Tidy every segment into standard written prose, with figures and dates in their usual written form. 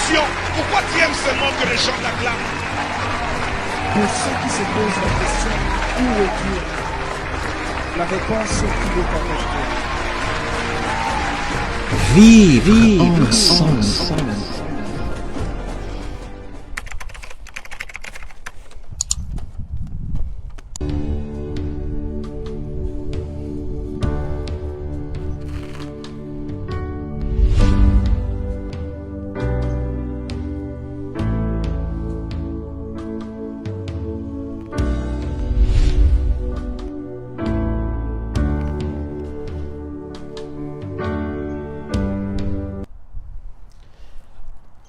question. Pourquoi tu aimes seulement que les gens t'acclament? Pour ceux qui se posent la question, où est Dieu? La réponse qui est avec Dieu. Vivre ensemble.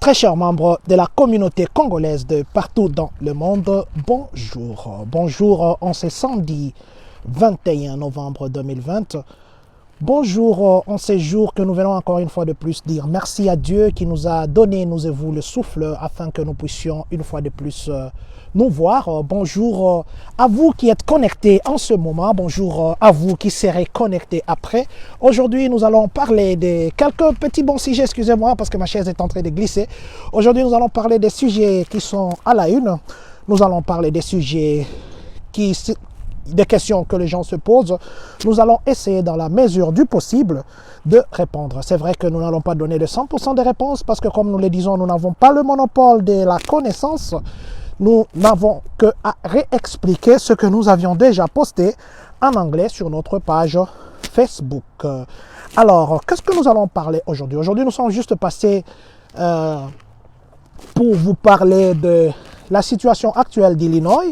Très chers membres de la communauté congolaise de partout dans le monde, bonjour. Bonjour en ce samedi 21 novembre 2020. Bonjour en ces jours que nous venons encore une fois de plus dire merci à Dieu qui nous a donné, nous et vous, le souffle afin que nous puissions une fois de plus nous voir. Bonjour à vous qui êtes connectés en ce moment. Bonjour à vous qui serez connectés après. Aujourd'hui, nous allons parler de quelques petits bons sujets. Excusez-moi parce que ma chaise est en train de glisser. Aujourd'hui, nous allons parler des sujets qui sont à la une. Nous allons parler des sujets des questions que les gens se posent. Nous allons essayer dans la mesure du possible de répondre. C'est vrai que nous n'allons pas donner de 100% des réponses parce que comme nous le disons, nous n'avons pas le monopole de la connaissance. Nous n'avons que à réexpliquer ce que nous avions déjà posté en anglais sur notre page Facebook. Alors, qu'est-ce que nous allons parler aujourd'hui? Aujourd'hui, nous sommes juste passés pour vous parler de la situation actuelle d'Illinois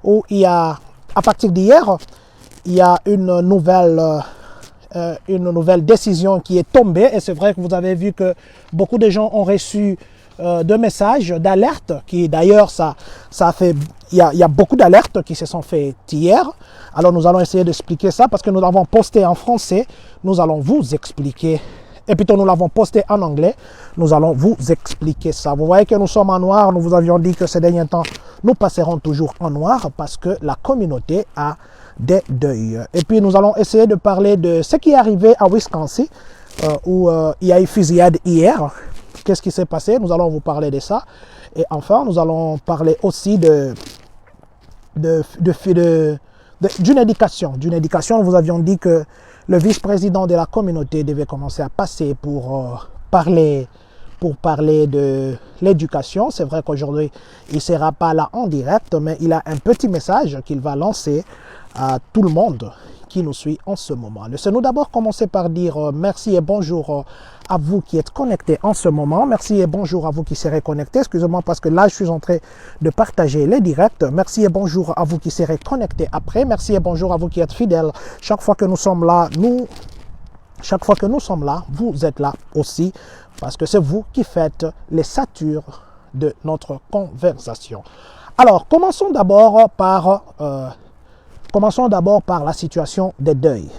où il y a, à partir d'hier, il y a une nouvelle décision qui est tombée. Et c'est vrai que vous avez vu que beaucoup de gens ont reçu de messages d'alerte qui d'ailleurs il y a beaucoup d'alertes qui se sont faites hier. Alors nous allons essayer d'expliquer ça parce que nous l'avons posté en français. Nous allons vous expliquer. Et plutôt nous l'avons posté en anglais. Nous allons vous expliquer ça. Vous voyez que nous sommes en noir. Nous vous avions dit que ces derniers temps, nous passerons toujours en noir parce que la communauté a des deuils. Et puis nous allons essayer de parler de ce qui est arrivé à Wisconsin où il y a eu fusillade hier. Qu'est-ce qui s'est passé? Nous allons vous parler de ça. Et enfin, nous allons parler aussi d'une éducation. D'une éducation, nous vous avions dit que le vice-président de la communauté devait commencer à passer pour parler de l'éducation. C'est vrai qu'aujourd'hui, il ne sera pas là en direct, mais il a un petit message qu'il va lancer à tout le monde qui nous suit en ce moment. Laissez-nous d'abord commencer par dire merci et bonjour à vous qui êtes connectés en ce moment. Merci et bonjour à vous qui serez connectés. Excusez-moi parce que là, je suis en train de partager les directs. Merci et bonjour à vous qui serez connectés après. Merci et bonjour à vous qui êtes fidèles. Chaque fois que nous sommes là, vous êtes là aussi parce que c'est vous qui faites les satures de notre conversation. Alors, commençons d'abord par la situation des deuils.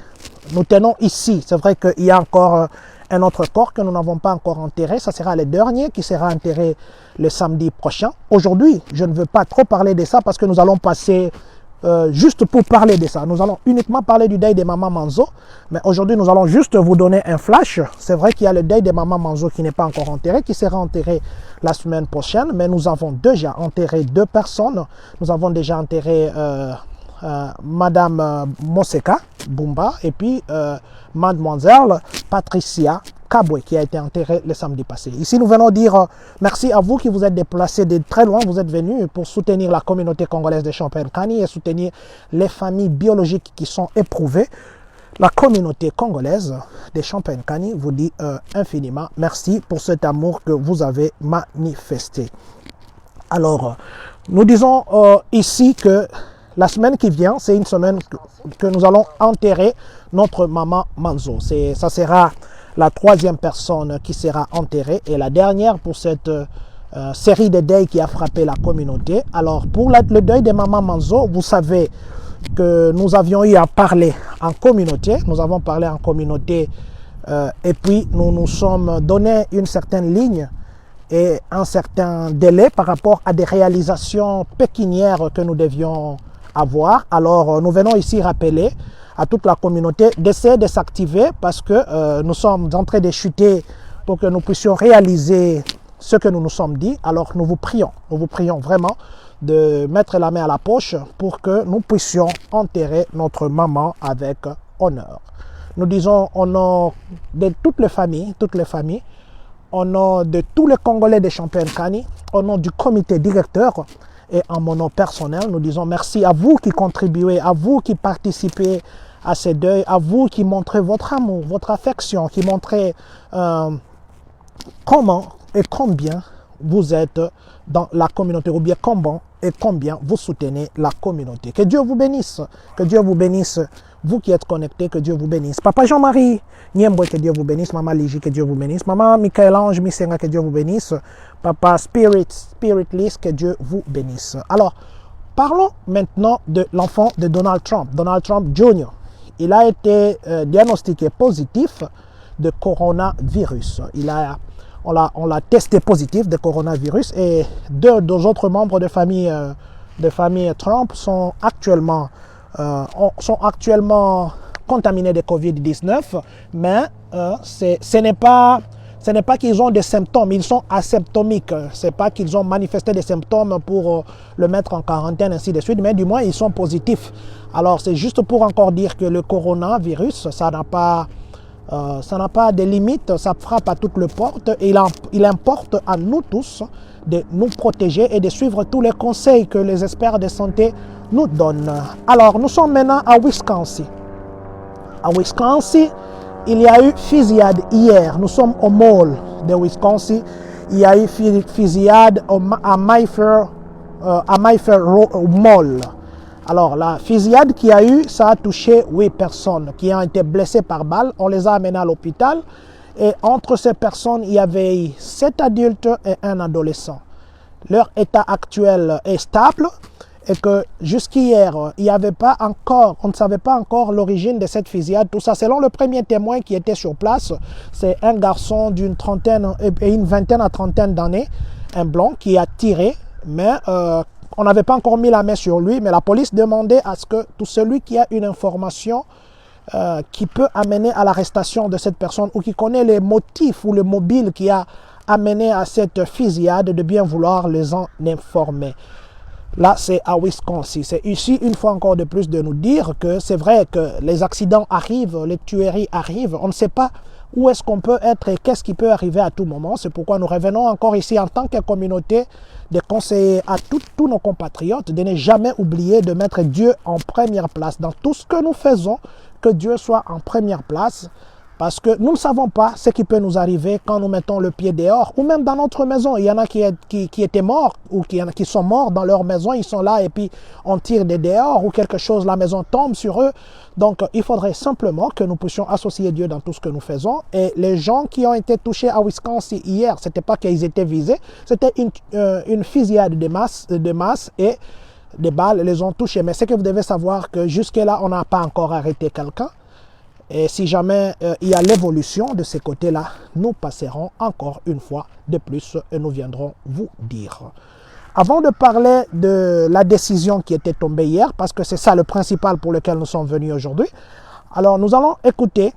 Nous tenons ici, c'est vrai qu'il y a encore un autre corps que nous n'avons pas encore enterré. Ça sera le dernier qui sera enterré le samedi prochain. Aujourd'hui, je ne veux pas trop parler de ça parce que nous allons passer juste pour parler de ça. Nous allons uniquement parler du deuil de Maman Manzo. Mais aujourd'hui, nous allons juste vous donner un flash. C'est vrai qu'il y a le deuil de Maman Manzo qui n'est pas encore enterré, qui sera enterré la semaine prochaine. Mais nous avons déjà enterré 2 personnes. Nous avons déjà enterré Madame Moseka Bumba et puis Mademoiselle Patricia Kabwe qui a été enterrée le samedi passé. Ici, nous venons dire merci à vous qui vous êtes déplacés de très loin. Vous êtes venus pour soutenir la communauté congolaise de Champagne-Kani et soutenir les familles biologiques qui sont éprouvées. La communauté congolaise de Champagne-Kani vous dit infiniment merci pour cet amour que vous avez manifesté. Alors, nous disons ici que la semaine qui vient, c'est une semaine que nous allons enterrer notre maman Manzo. Ça sera la 3e personne qui sera enterrée et la dernière pour cette série de deuils qui a frappé la communauté. Alors, pour le deuil de maman Manzo, vous savez que nous avions eu à parler en communauté. Nous avons parlé en communauté et puis nous nous sommes donné une certaine ligne et un certain délai par rapport à des réalisations pécuniaires que nous devions avoir. Alors, nous venons ici rappeler à toute la communauté d'essayer de s'activer parce que nous sommes en train de chuter pour que nous puissions réaliser ce que nous nous sommes dit, alors nous vous prions vraiment de mettre la main à la poche pour que nous puissions enterrer notre maman avec honneur. Nous disons au nom de toutes les familles, au nom de tous les Congolais de Champagne-Kani, au nom du comité directeur et en mon nom personnel, nous disons merci à vous qui contribuez, à vous qui participez à ces deuils, à vous qui montrez votre amour, votre affection, qui montrez comment et combien vous êtes dans la communauté, ou bien comment et combien vous soutenez la communauté. Que Dieu vous bénisse, vous qui êtes connectés, que Dieu vous bénisse. Papa Jean-Marie Niembwe, que Dieu vous bénisse. Maman Ligi, que Dieu vous bénisse. Maman Michael-Ange Misenga, que Dieu vous bénisse. Papa Spiritless, que Dieu vous bénisse. Alors, parlons maintenant de l'enfant de Donald Trump Jr. Il a été diagnostiqué positif de coronavirus. On l'a testé positif de coronavirus et deux autres membres de famille Trump sont actuellement contaminés de COVID-19, mais ce n'est pas qu'ils ont des symptômes, ils sont asymptomiques. Ce n'est pas qu'ils ont manifesté des symptômes pour le mettre en quarantaine, ainsi de suite, mais du moins ils sont positifs. Alors c'est juste pour encore dire que le coronavirus, ça n'a pas de limite, ça frappe à toutes les portes et il importe à nous tous de nous protéger et de suivre tous les conseils que les experts de santé nous donnent. Alors, nous sommes maintenant à Wisconsin. À Wisconsin, il y a eu fusillade hier. Nous sommes au mall de Wisconsin. Il y a eu fusillade à Mayfair Mall. Alors, la fusillade qu'il y a eu, ça a touché 8 personnes qui ont été blessées par balle. On les a amenées à l'hôpital. Et entre ces personnes, il y avait 7 adultes et un adolescent. Leur état actuel est stable et que jusqu'hier, on ne savait pas encore l'origine de cette fusillade. Tout ça, selon le premier témoin qui était sur place, c'est un garçon d'une trentaine et une vingtaine à trentaine d'années, un blanc qui a tiré, mais on n'avait pas encore mis la main sur lui, mais la police demandait à ce que tout celui qui a une information qui peut amener à l'arrestation de cette personne ou qui connaît les motifs ou le mobile qui a amené à cette fusillade, de bien vouloir les en informer. Là, c'est à Wisconsin. C'est ici, une fois encore de plus, de nous dire que c'est vrai que les accidents arrivent, les tueries arrivent. On ne sait pas où est-ce qu'on peut être et qu'est-ce qui peut arriver à tout moment. C'est pourquoi nous revenons encore ici en tant que communauté de conseiller à tous nos compatriotes de ne jamais oublier de mettre Dieu en première place dans tout ce que nous faisons, que Dieu soit en première place. Parce que nous ne savons pas ce qui peut nous arriver quand nous mettons le pied dehors ou même dans notre maison. Il y en a qui étaient morts ou qui sont morts dans leur maison. Ils sont là et puis on tire des dehors ou quelque chose, la maison tombe sur eux. Donc, il faudrait simplement que nous puissions associer Dieu dans tout ce que nous faisons. Et les gens qui ont été touchés à Wisconsin hier, ce n'était pas qu'ils étaient visés. C'était une fusillade de masse et des balles les ont touchés. Mais c'est que vous devez savoir que jusque-là, on n'a pas encore arrêté quelqu'un. Et si jamais il y a l'évolution de ces côtés-là, nous passerons encore une fois de plus et nous viendrons vous dire. Avant de parler de la décision qui était tombée hier, parce que c'est ça le principal pour lequel nous sommes venus aujourd'hui, alors nous allons écouter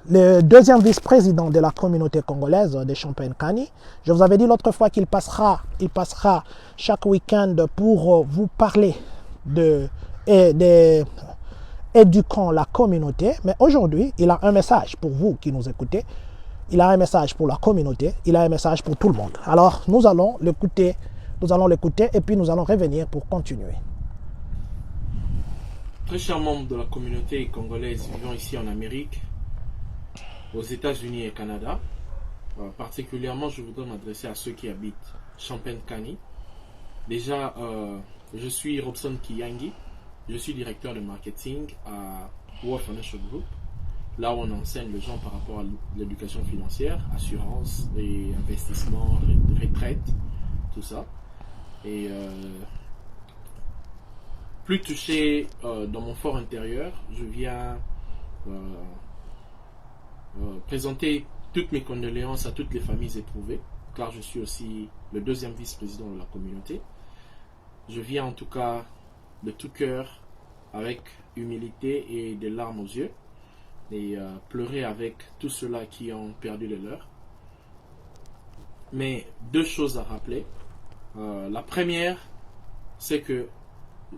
le deuxième vice-président de la communauté congolaise de Champagne-Kani. Je vous avais dit l'autre fois qu'il passera chaque week-end pour vous parler éduquons la communauté, mais aujourd'hui, il a un message pour vous qui nous écoutez, il a un message pour la communauté, il a un message pour tout le monde. Alors, nous allons l'écouter et puis nous allons revenir pour continuer. Très chers membres de la communauté congolaise vivant ici en Amérique, aux États-Unis et Canada, particulièrement, je voudrais m'adresser à ceux qui habitent Champagne-Kani. Déjà, je suis Robson Kiyangi. Je suis directeur de marketing à World Financial Group, là où on enseigne les gens par rapport à l'éducation financière, assurance et investissement, retraite, tout ça. Et plus touché dans mon fort intérieur, je viens présenter toutes mes condoléances à toutes les familles éprouvées, car je suis aussi le deuxième vice-président de la communauté. Je viens en tout cas de tout cœur, avec humilité et des larmes aux yeux, et pleurer avec tous ceux-là qui ont perdu les leurs. mais deux choses à rappeler. La première, c'est que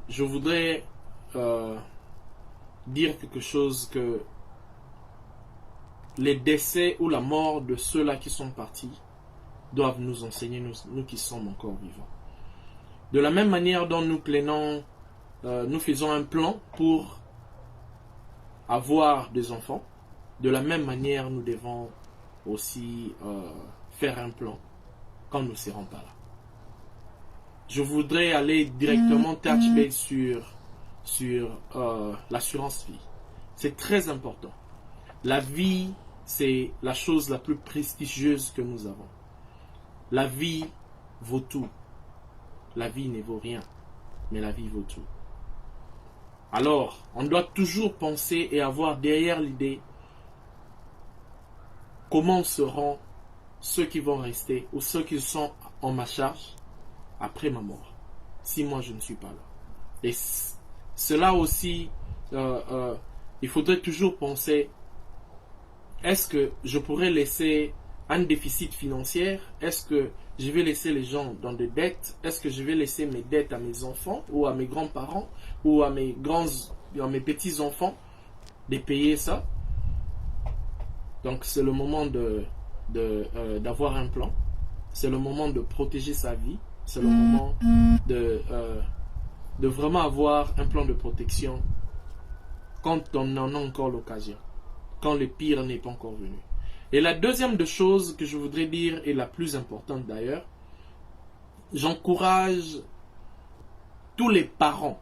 je voudrais dire quelque chose, que les décès ou la mort de ceux-là qui sont partis doivent nous enseigner, nous qui sommes encore vivants. De la même manière dont nous planons, nous faisons un plan pour avoir des enfants, de la même manière nous devons aussi faire un plan quand nous ne serons pas là. Je voudrais aller directement touch base sur l'assurance vie. C'est très important. La vie, c'est la chose la plus prestigieuse que nous avons. La vie vaut tout. La vie ne vaut rien, mais la vie vaut tout. Alors, on doit toujours penser et avoir derrière l'idée comment seront ceux qui vont rester ou ceux qui sont en ma charge après ma mort, si moi je ne suis pas là. Et cela aussi, il faudrait toujours penser, est-ce que je pourrais laisser un déficit financier? Est-ce que je vais laisser les gens dans des dettes? Est-ce que je vais laisser mes dettes à mes enfants ou à mes grands-parents ou à mes petits-enfants de payer ça? Donc c'est le moment d'avoir un plan. C'est le moment de protéger sa vie. C'est le moment de vraiment avoir un plan de protection quand on en a encore l'occasion, quand le pire n'est pas encore venu. Et la deuxième des choses que je voudrais dire, et la plus importante d'ailleurs, j'encourage tous les parents,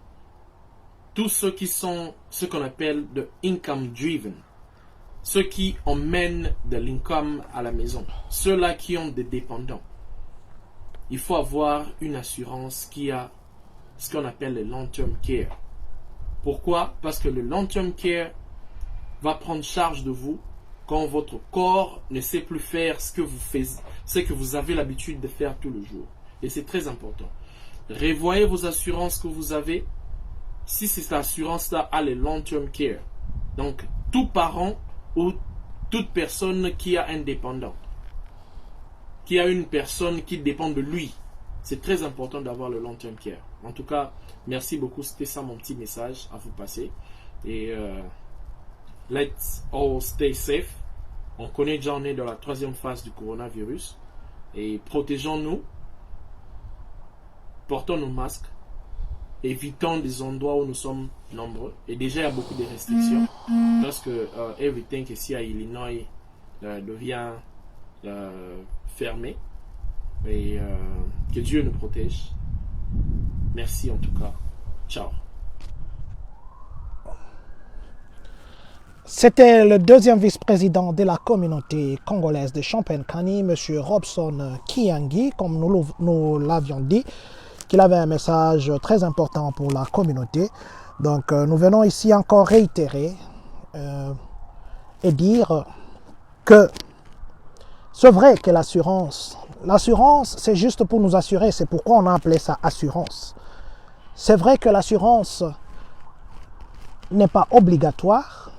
tous ceux qui sont ce qu'on appelle de income driven, ceux qui emmènent de l'income à la maison, ceux-là qui ont des dépendants. Il faut avoir une assurance qui a ce qu'on appelle le long-term care. Pourquoi? Parce que le long-term care va prendre charge de vous quand votre corps ne sait plus faire ce que vous faites, ce que vous avez l'habitude de faire tous les jours. Et c'est très important. Revoyez vos assurances que vous avez, si cette assurance-là a le long-term care. Donc, tout parent ou toute personne qui a un dépendant, qui a une personne qui dépend de lui, c'est très important d'avoir le long-term care. En tout cas, merci beaucoup. C'était ça mon petit message à vous passer. Et let's all stay safe. On connaît déjà, on est dans la 3e phase du coronavirus. Et protégeons-nous. Portons nos masques. Évitons des endroits où nous sommes nombreux. Et déjà, il y a beaucoup de restrictions. Parce que everything ici à Illinois devient fermé. Et que Dieu nous protège. Merci en tout cas. Ciao. C'était le 2e vice-président de la communauté congolaise de Champagne-Kani, M. Robson Kiangi, comme nous l'avions dit, qu'il avait un message très important pour la communauté. Donc nous venons ici encore réitérer et dire que c'est vrai que l'assurance, c'est juste pour nous assurer, c'est pourquoi on a appelé ça assurance. C'est vrai que l'assurance n'est pas obligatoire,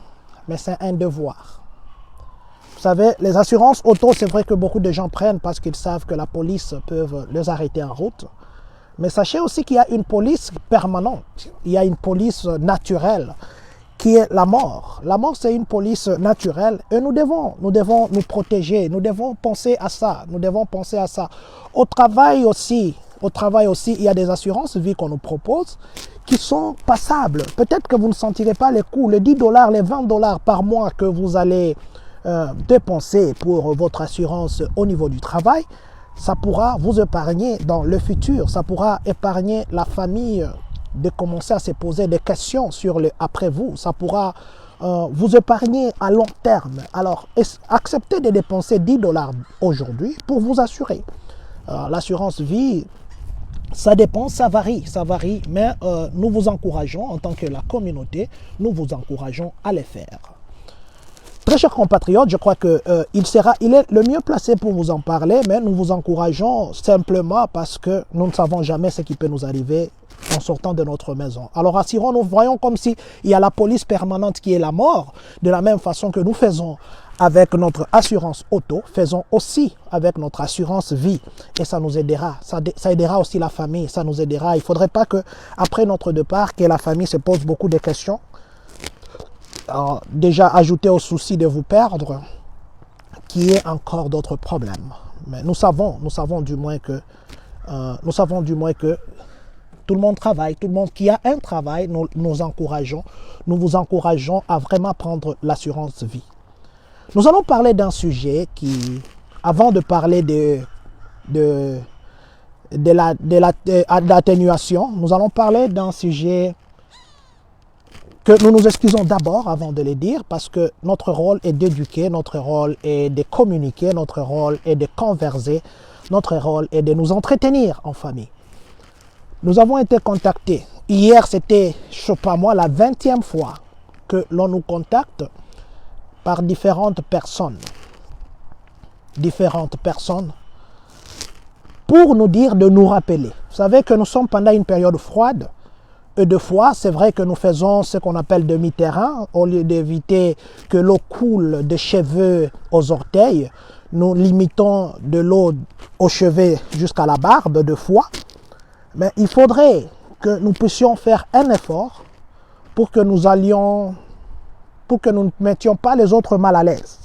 mais c'est un devoir. Vous savez, les assurances auto, c'est vrai que beaucoup de gens prennent parce qu'ils savent que la police peut les arrêter en route. Mais sachez aussi qu'il y a une police permanente, il y a une police naturelle qui est la mort. La mort, c'est une police naturelle et nous devons nous protéger, nous devons penser à ça, Au travail aussi, il y a des assurances vie qu'on nous propose qui sont passables. Peut-être que vous ne sentirez pas les coûts, les $10, les $20 par mois que vous allez dépenser pour votre assurance au niveau du travail. Ça pourra vous épargner dans le futur, ça pourra épargner la famille de commencer à se poser des questions sur le après vous, ça pourra vous épargner à long terme. Alors, acceptez de dépenser $10 aujourd'hui pour vous assurer. L'assurance vie, ça dépend, ça varie, mais nous vous encourageons, en tant que la communauté, nous vous encourageons à les faire. Très chers compatriotes, je crois qu'il est le mieux placé pour vous en parler, mais nous vous encourageons simplement parce que nous ne savons jamais ce qui peut nous arriver en sortant de notre maison. Alors assurons-nous, voyons comme s'il y a la police permanente qui est la mort, de la même façon que nous faisons avec notre assurance auto, faisons aussi avec notre assurance vie. Et ça nous aidera. Ça aidera aussi la famille. Ça nous aidera. Il ne faudrait pas que, après notre départ, que la famille se pose beaucoup de questions. Alors, déjà, ajouter au souci de vous perdre, qui est encore d'autres problèmes. Mais nous savons du moins que tout le monde travaille, tout le monde qui a un travail, nous vous encourageons à vraiment prendre l'assurance vie. Nous allons parler d'un sujet qui, avant de parler de l'atténuation, nous allons parler d'un sujet que nous nous excusons d'abord avant de le dire, parce que notre rôle est d'éduquer, notre rôle est de communiquer, notre rôle est de converser, notre rôle est de nous entretenir en famille. Nous avons été contactés. Hier, c'était, je sais pas moi, la 20e fois que l'on nous contacte par différentes personnes pour nous dire de nous rappeler. Vous savez que nous sommes pendant une période froide. Et deux fois, c'est vrai que nous faisons ce qu'on appelle demi-terrain. Au lieu d'éviter que l'eau coule des cheveux aux orteils, nous limitons de l'eau aux cheveux jusqu'à la barbe deux fois. Mais il faudrait que nous puissions faire un effort pour que nous ne mettions pas les autres mal à l'aise.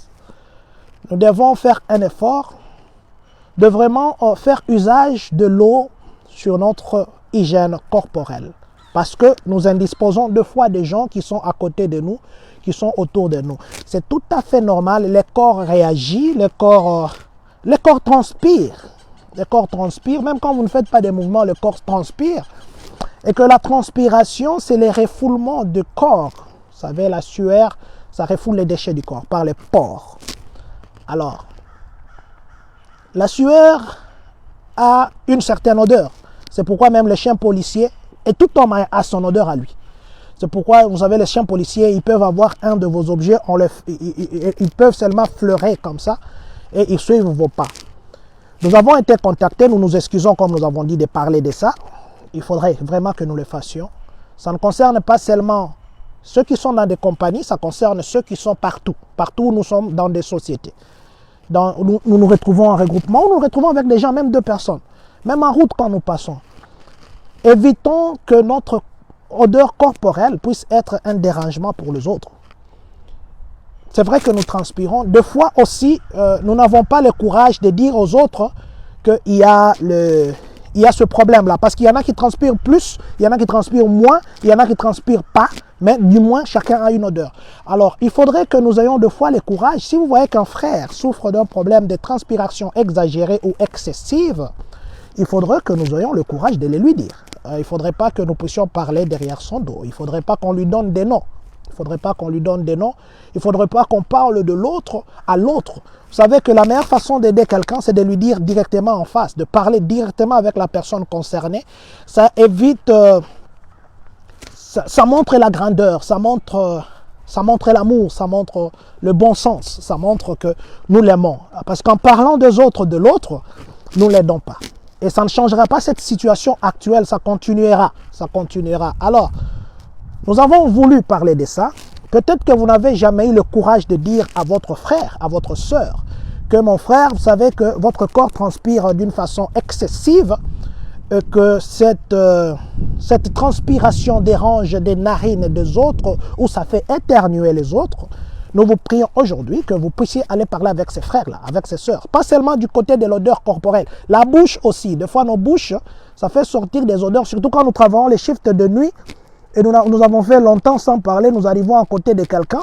Nous devons faire un effort de vraiment faire usage de l'eau sur notre hygiène corporelle. Parce que nous indisposons deux fois des gens qui sont à côté de nous, qui sont autour de nous. C'est tout à fait normal, le corps réagit, le corps transpire. Le corps transpire, même quand vous ne faites pas de mouvements, le corps transpire. Et que la transpiration, c'est le refoulement du corps. Vous savez, la sueur, ça refoule les déchets du corps par les pores. Alors, la sueur a une certaine odeur. C'est pourquoi même les chiens policiers, et tout homme a son odeur à lui. C'est pourquoi, vous savez, les chiens policiers, ils peuvent avoir un de vos objets, ils peuvent seulement fleurer comme ça, et ils suivent vos pas. Nous avons été contactés, nous nous excusons, comme nous avons dit, de parler de ça. Il faudrait vraiment que nous le fassions. Ça ne concerne pas seulement ceux qui sont dans des compagnies, ça concerne ceux qui sont partout. Partout où nous sommes dans des sociétés. Nous nous retrouvons en regroupement, nous nous retrouvons avec des gens, même deux personnes. Même en route quand nous passons. Évitons que notre odeur corporelle puisse être un dérangement pour les autres. C'est vrai que nous transpirons. Des fois aussi, nous n'avons pas le courage de dire aux autres qu'il y a ce problème-là. Parce qu'il y en a qui transpirent plus, il y en a qui transpirent moins, il y en a qui ne transpirent pas. Mais du moins, chacun a une odeur. Alors, il faudrait que nous ayons deux fois le courage. Si vous voyez qu'un frère souffre d'un problème de transpiration exagérée ou excessive, il faudrait que nous ayons le courage de le lui dire. Il ne faudrait pas que nous puissions parler derrière son dos. Il ne faudrait pas qu'on lui donne des noms. Il ne faudrait pas qu'on lui donne des noms. Il ne faudrait pas qu'on parle de l'autre à l'autre. Vous savez que la meilleure façon d'aider quelqu'un, c'est de lui dire directement en face, de parler directement avec la personne concernée. Ça évite, ça montre la grandeur, ça montre l'amour, ça montre le bon sens, ça montre que nous l'aimons. Parce qu'en parlant des autres de l'autre, nous ne l'aidons pas. Et ça ne changera pas cette situation actuelle, ça continuera. Alors, nous avons voulu parler de ça. Peut-être que vous n'avez jamais eu le courage de dire à votre frère, à votre sœur, que mon frère, vous savez que votre corps transpire d'une façon excessive, que cette transpiration dérange des narines des autres, ou ça fait éternuer les autres. Nous vous prions aujourd'hui que vous puissiez aller parler avec ces frères-là, avec ces sœurs. Pas seulement du côté de l'odeur corporelle, la bouche aussi. Des fois, nos bouches, ça fait sortir des odeurs, surtout quand nous travaillons les shifts de nuit. Et nous avons fait longtemps sans parler, nous arrivons à côté de quelqu'un.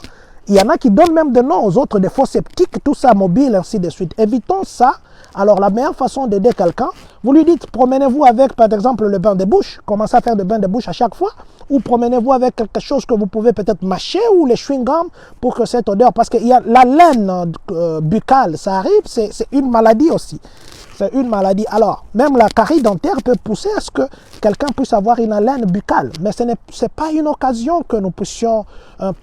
Il y en a qui donnent même des noms aux autres, des faux sceptiques, tout ça mobile, ainsi de suite. Évitons ça. Alors, la meilleure façon d'aider quelqu'un, vous lui dites, promenez-vous avec, par exemple, le bain de bouche. Commencez à faire des bains de bouche à chaque fois. Ou promenez-vous avec quelque chose que vous pouvez peut-être mâcher, ou les chewing-gums, pour que cette odeur, parce qu'il y a la laine buccale, ça arrive, c'est une maladie aussi. C'est une maladie. Alors, même la carie dentaire peut pousser à ce que quelqu'un puisse avoir une haleine buccale. Mais ce n'est pas une occasion que nous puissions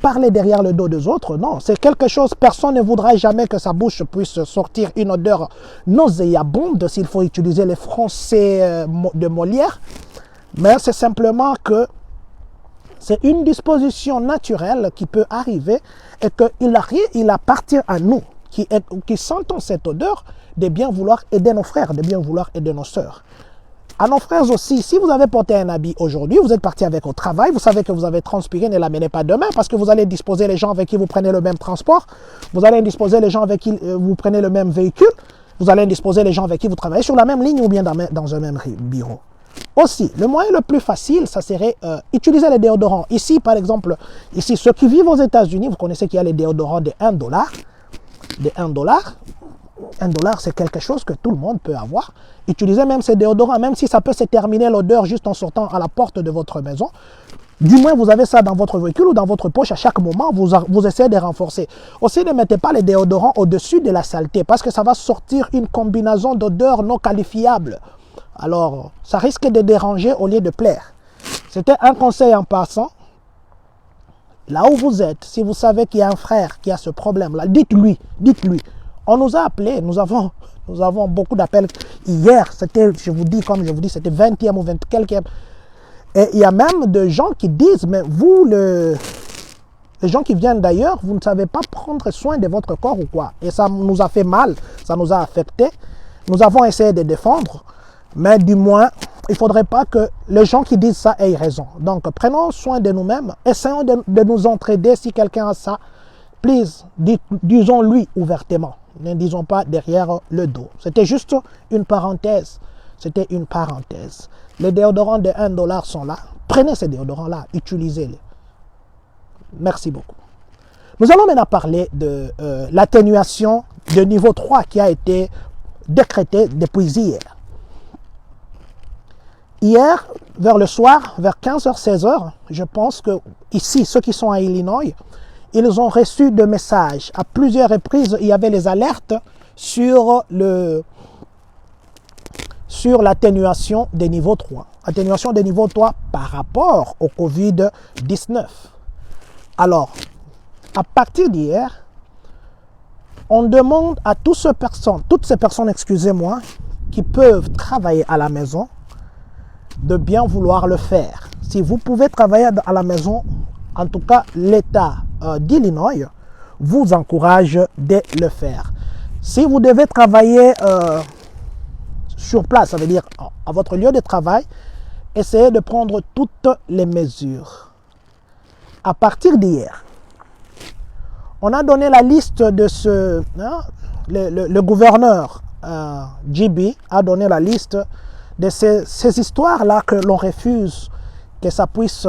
parler derrière le dos des autres. Non, c'est quelque chose, personne ne voudra jamais que sa bouche puisse sortir une odeur nauséabonde, s'il faut utiliser les français de Molière. Mais c'est simplement que C'est une disposition naturelle qui peut arriver et qu'il appartient à nous, qui sentons cette odeur, de bien vouloir aider nos frères, de bien vouloir aider nos sœurs. À nos frères aussi, si vous avez porté un habit aujourd'hui, vous êtes parti avec au travail, vous savez que vous avez transpiré, ne l'amenez pas demain parce que vous allez disposer les gens avec qui vous prenez le même transport, vous allez disposer les gens avec qui vous prenez le même véhicule, vous allez disposer les gens avec qui vous travaillez sur la même ligne ou bien dans un même bureau. Aussi, le moyen le plus facile, ça serait utiliser les déodorants. Ici, par exemple, ici, ceux qui vivent aux États-Unis, vous connaissez qu'il y a les déodorants de $1. De $1. $1, c'est quelque chose que tout le monde peut avoir. Utilisez même ces déodorants, même si ça peut se terminer l'odeur juste en sortant à la porte de votre maison. Du moins, vous avez ça dans votre véhicule ou dans votre poche à chaque moment, vous essayez de renforcer. Aussi, ne mettez pas les déodorants au-dessus de la saleté parce que ça va sortir une combinaison d'odeurs non qualifiables. Alors, ça risque de déranger au lieu de plaire. C'était un conseil en passant. Là où vous êtes, si vous savez qu'il y a un frère qui a ce problème-là, dites-lui. On nous a appelés, nous avons beaucoup d'appels. Hier, c'était, comme je vous dis, c'était 20e ou 20 quelques. Et il y a même des gens qui disent, mais vous, les gens qui viennent d'ailleurs, vous ne savez pas prendre soin de votre corps ou quoi. Et ça nous a fait mal, ça nous a affecté. Nous avons essayé de défendre, mais du moins, il ne faudrait pas que les gens qui disent ça aient raison. Donc, prenons soin de nous-mêmes, essayons de nous entraider si quelqu'un a ça. Please, disons-lui ouvertement. Ne disons pas derrière le dos. C'était juste une parenthèse. C'était une parenthèse. Les déodorants de $1 sont là. Prenez ces déodorants-là, utilisez-les. Merci beaucoup. Nous allons maintenant parler de l'atténuation de niveau 3 qui a été décrétée depuis hier. Hier, vers le soir, vers 15h, 16h, je pense que ici, ceux qui sont à Illinois, ils ont reçu des messages. À plusieurs reprises, il y avait les alertes sur l'atténuation des niveaux 3. Atténuation des niveaux 3 par rapport au Covid-19. Alors, à partir d'hier, on demande à toutes ces personnes, excusez-moi, qui peuvent travailler à la maison, de bien vouloir le faire. Si vous pouvez travailler à la maison, en tout cas, l'État d'Illinois vous encourage de le faire. Si vous devez travailler sur place, ça veut dire à votre lieu de travail, essayez de prendre toutes les mesures. À partir d'hier, on a donné la liste de le gouverneur JB a donné la liste de ces histoires-là que l'on refuse que ça puisse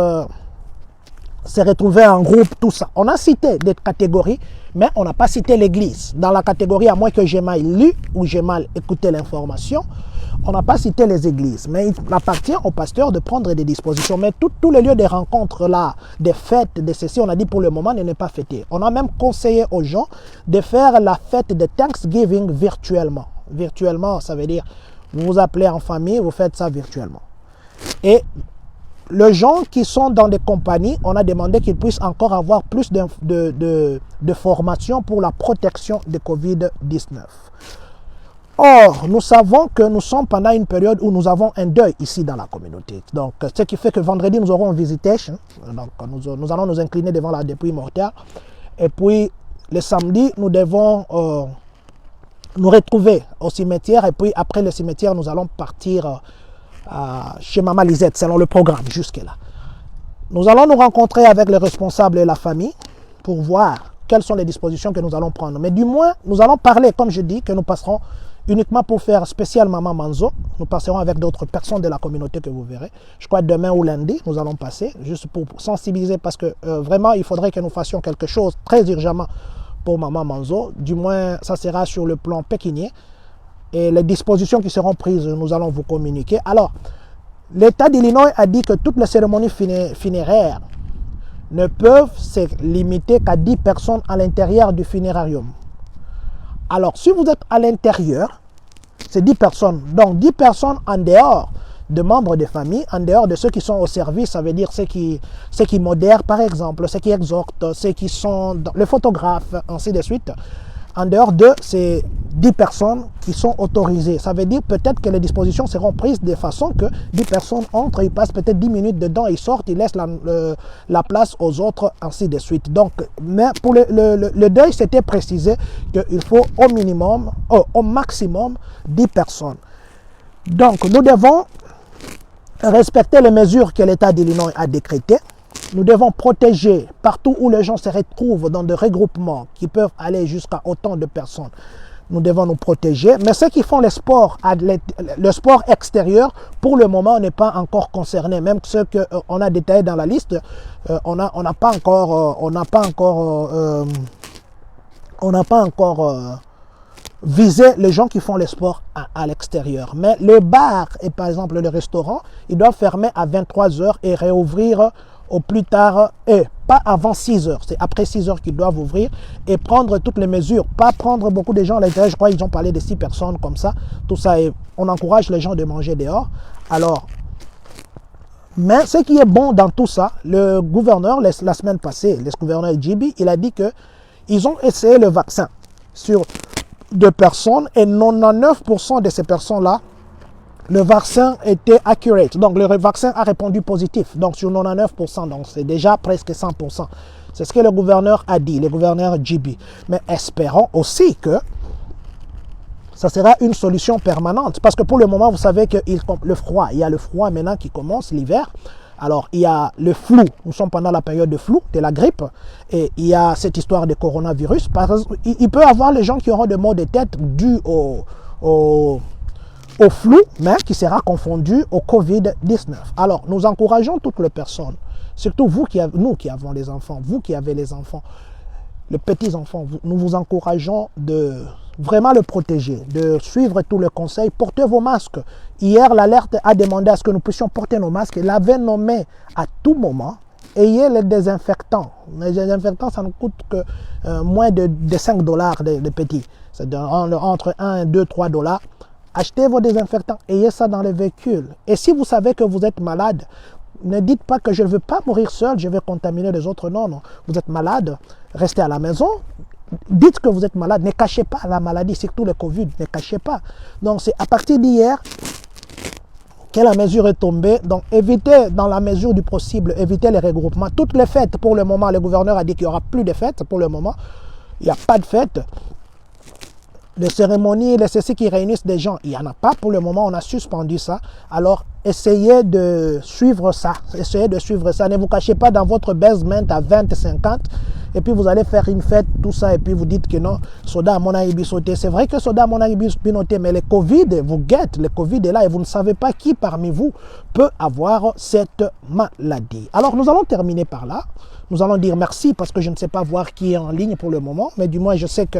se retrouver en groupe, tout ça. On a cité des catégories, mais on n'a pas cité l'Église. Dans la catégorie, à moins que j'ai mal lu ou j'ai mal écouté l'information, on n'a pas cité les églises. Mais il appartient au pasteur de prendre des dispositions. Mais tous les lieux de rencontres là, des fêtes, de ceci, on a dit pour le moment, ne pas fêter. On a même conseillé aux gens de faire la fête de Thanksgiving virtuellement. Virtuellement, ça veut dire, vous vous appelez en famille, vous faites ça virtuellement. Et les gens qui sont dans des compagnies, on a demandé qu'ils puissent encore avoir plus de formation pour la protection de Covid-19. Or, nous savons que nous sommes pendant une période où nous avons un deuil ici dans la communauté. Donc, ce qui fait que vendredi, nous aurons une visitation. Donc, nous allons nous incliner devant la dépouille mortelle. Et puis, le samedi, nous devons nous retrouver au cimetière. Et puis, après le cimetière, nous allons partir chez Maman Lisette, selon le programme, jusque-là. Nous allons nous rencontrer avec les responsables et la famille pour voir quelles sont les dispositions que nous allons prendre. Mais du moins, nous allons parler, comme je dis, que nous passerons uniquement pour faire spécial Maman Manzo. Nous passerons avec d'autres personnes de la communauté que vous verrez. Je crois demain ou lundi, nous allons passer, juste pour sensibiliser, parce que vraiment, il faudrait que nous fassions quelque chose très urgemment pour Maman Manzo. Du moins, ça sera sur le plan pécunier. Et les dispositions qui seront prises, nous allons vous communiquer. Alors, l'État d'Illinois a dit que toutes les cérémonies funéraires ne peuvent se limiter qu'à 10 personnes à l'intérieur du funérarium. Alors, si vous êtes à l'intérieur, c'est 10 personnes. Donc, 10 personnes en dehors de membres de famille, en dehors de ceux qui sont au service, ça veut dire ceux qui modèrent, par exemple, ceux qui exhortent, ceux qui sont les photographes, ainsi de suite. En dehors de ces 10 personnes qui sont autorisées. Ça veut dire peut-être que les dispositions seront prises de façon que 10 personnes entrent, ils passent peut-être 10 minutes dedans, ils sortent, ils laissent la place aux autres, ainsi de suite. Donc, mais pour le deuil, c'était précisé qu'il faut au minimum, au maximum 10 personnes. Donc, nous devons respecter les mesures que l'État d'Illinois a décrétées. Nous devons protéger partout où les gens se retrouvent dans des regroupements qui peuvent aller jusqu'à autant de personnes. Nous devons nous protéger. Mais ceux qui font le sport extérieur, pour le moment, on n'est pas encore concerné. Même ceux qu'on a détaillés dans la liste, on n'a pas encore visé les gens qui font le sport à l'extérieur. Mais le bar et par exemple le restaurant, ils doivent fermer à 23 h et réouvrir au plus tard, et pas avant 6 h. C'est après 6 h qu'ils doivent ouvrir et prendre toutes les mesures. Pas prendre beaucoup de gens à l'intérieur. Je crois qu'ils ont parlé de 6 personnes comme ça. Tout ça, et on encourage les gens de manger dehors. Alors, mais ce qui est bon dans tout ça, le gouverneur, la semaine passée, le gouverneur JB, il a dit qu'ils ont essayé le vaccin sur 2 personnes et 99% de ces personnes-là, le vaccin était accurate. Donc, le vaccin a répondu positif. Donc, sur 99%. Donc, c'est déjà presque 100%. C'est ce que le gouverneur a dit, le gouverneur JB. Mais espérons aussi que ça sera une solution permanente. Parce que pour le moment, vous savez que il y a le froid maintenant qui commence, l'hiver. Alors, il y a le flou. Nous sommes pendant la période de flou, de la grippe. Et il y a cette histoire de coronavirus. Il peut y avoir les gens qui auront des maux de tête dus au flou, mais qui sera confondu au Covid-19. Alors, nous encourageons toutes les personnes, surtout nous qui avons les enfants, vous qui avez les enfants, les petits-enfants, nous vous encourageons de vraiment le protéger, de suivre tous les conseils. Portez vos masques. Hier, l'alerte a demandé à ce que nous puissions porter nos masques et laver nos mains à tout moment. Ayez les désinfectants. Les désinfectants, ça ne coûte que moins de 5 $, les petits. C'est entre 1, 2, 3 $. Achetez vos désinfectants, ayez ça dans les véhicules. Et si vous savez que vous êtes malade, ne dites pas que je ne veux pas mourir seul, je vais contaminer les autres. Non, non. Vous êtes malade, restez à la maison. Dites que vous êtes malade, ne cachez pas la maladie, surtout le Covid, ne cachez pas. Donc c'est à partir d'hier que la mesure est tombée. Donc évitez, dans la mesure du possible, évitez les regroupements. Toutes les fêtes, pour le moment, le gouverneur a dit qu'il n'y aura plus de fêtes. Pour le moment, il n'y a pas de fêtes. Les cérémonies, les ceci qui réunissent des gens, il n'y en a pas pour le moment, on a suspendu ça. Alors, essayez de suivre ça. Essayez de suivre ça. Ne vous cachez pas dans votre basement à 20, 50. Et puis, vous allez faire une fête, tout ça. Et puis, vous dites que non, Soda Monaïbi sauté. C'est vrai que Soda Monaïbi sauté, mais le Covid vous guette. Le Covid est là et vous ne savez pas qui parmi vous peut avoir cette maladie. Alors, nous allons terminer par là. Nous allons dire merci parce que je ne sais pas voir qui est en ligne pour le moment. Mais du moins, je sais que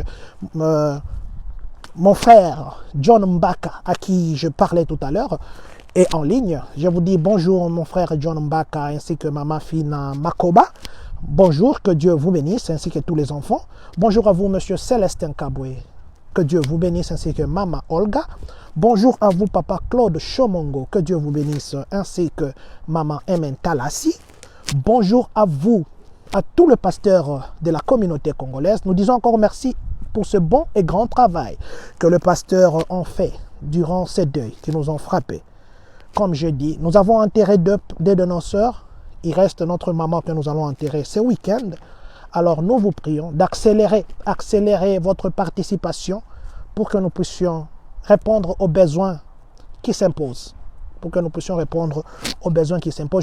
mon frère John Mbaka, à qui je parlais tout à l'heure, est en ligne. Je vous dis bonjour mon frère John Mbaka ainsi que maman Fina Makoba. Bonjour, que Dieu vous bénisse ainsi que tous les enfants. Bonjour à vous monsieur Célestin Kabwe. Que Dieu vous bénisse ainsi que maman Olga. Bonjour à vous papa Claude Chomongo. Que Dieu vous bénisse ainsi que maman Emen Talassi. Bonjour à vous, à tous les pasteurs de la communauté congolaise. Nous disons encore merci pour ce bon et grand travail que les pasteurs ont fait durant ces deuils qui nous ont frappés. Comme je dis, nous avons enterré deux de nos sœurs. Il reste notre maman que nous allons enterrer ce week-end. Alors nous vous prions d'accélérer votre participation pour que nous puissions répondre aux besoins qui s'imposent. Je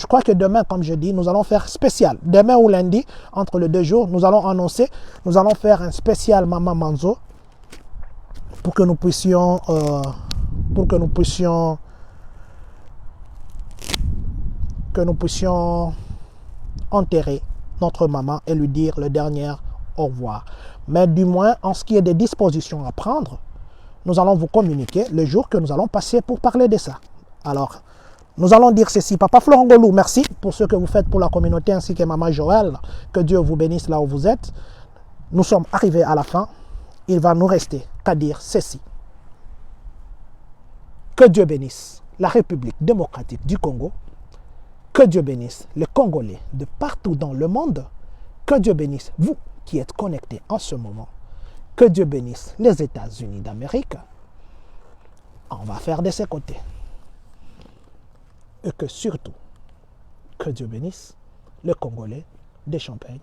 crois que demain, comme je dis, nous allons faire spécial. Demain ou lundi, entre les 2 jours, nous allons annoncer, nous allons faire un spécial Maman Manzo pour que nous puissions enterrer notre maman et lui dire le dernier au revoir. Mais du moins, en ce qui est des dispositions à prendre, nous allons vous communiquer le jour que nous allons passer pour parler de ça. Alors, nous allons dire ceci. Papa Florent Golou, merci pour ce que vous faites pour la communauté ainsi que Maman Joël. Que Dieu vous bénisse là où vous êtes. Nous sommes arrivés à la fin. Il va nous rester qu'à dire ceci. Que Dieu bénisse la République démocratique du Congo. Que Dieu bénisse les Congolais de partout dans le monde. Que Dieu bénisse vous qui êtes connectés en ce moment. Que Dieu bénisse les États-Unis d'Amérique. On va faire de ses côtés. Et que surtout, que Dieu bénisse le Congolais de Champagne